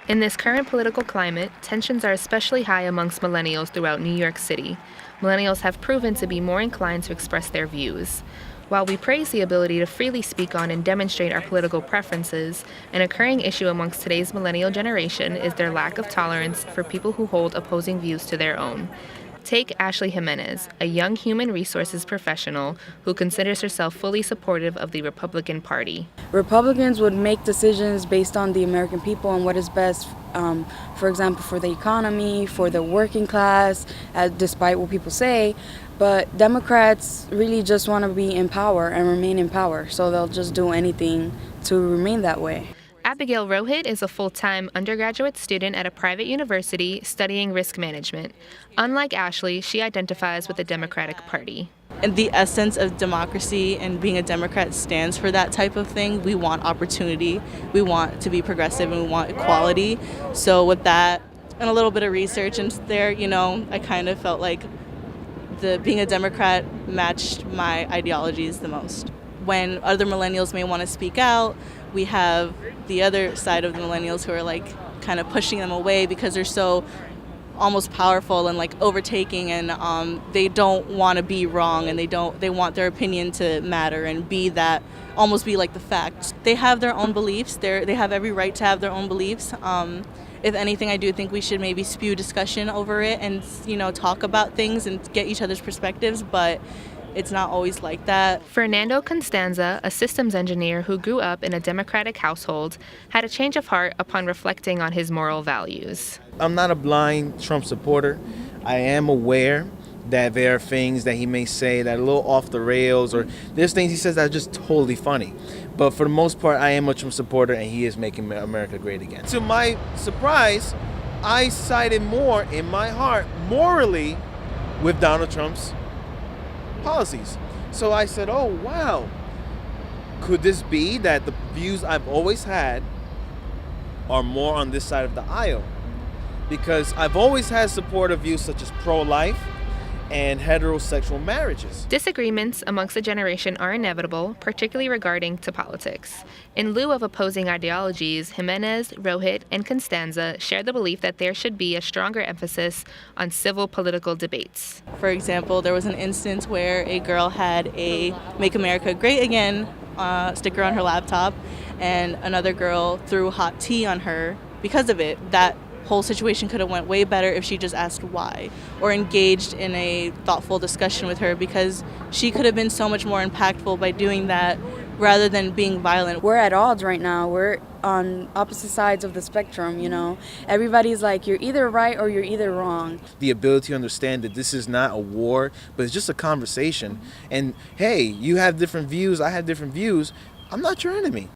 In this current political climate, tensions are especially high amongst millennials throughout New York City. Millennials have proven to be more inclined to express their views. While we praise the ability to freely speak on and demonstrate our political preferences, an occurring issue amongst today's millennial generation is their lack of tolerance for people who hold opposing views to their own. Take Ashley Jimenez, a young human resources professional who considers herself fully supportive of the Republican Party. Republicans would make decisions based on the American people and what is best, for example, for the economy, for the working class, despite what people say. But Democrats really just want to be in power and remain in power, so they'll just do anything to remain that way. Abigail Rohit is a full-time undergraduate student at a private university studying risk management. Unlike Ashley, she identifies with the Democratic Party. And the essence of democracy and being a Democrat stands for that type of thing. We want opportunity, we want to be progressive, and we want equality. So with that and a little bit of research into there, I kind of felt like being a Democrat matched my ideologies the most. When other millennials may want to speak out, we have the other side of the millennials who are kind of pushing them away because they're so almost powerful and overtaking, and they don't want to be wrong, and they want their opinion to matter and be the fact. They have their own beliefs. They have every right to have their own beliefs. If anything, I do think we should maybe spew discussion over it and talk about things and get each other's perspectives, but it's not always like that. Fernando Constanza, a systems engineer who grew up in a Democratic household, had a change of heart upon reflecting on his moral values. I'm not a blind Trump supporter. I am aware that there are things that he may say that are a little off the rails, or there's things he says that are just totally funny. But for the most part, I am a Trump supporter, and he is making America great again. To my surprise, I sided more in my heart morally with Donald Trump's policies. So I said, oh, wow, could this be that the views I've always had are more on this side of the aisle? Because I've always had supportive views such as pro-life and heterosexual marriages. Disagreements amongst the generation are inevitable, particularly regarding to politics. In lieu of opposing ideologies, Jimenez, Rohit, and Constanza share the belief that there should be a stronger emphasis on civil political debates. For example, there was an instance where a girl had a Make America Great Again sticker on her laptop, and another girl threw hot tea on her because of it. That whole situation could have went way better if she just asked why, or engaged in a thoughtful discussion with her, because she could have been so much more impactful by doing that rather than being violent. We're at odds right now. We're on opposite sides of the spectrum, Everybody's like, you're either right or you're either wrong. The ability to understand that this is not a war, but it's just a conversation. And hey, you have different views, I have different views. I'm not your enemy.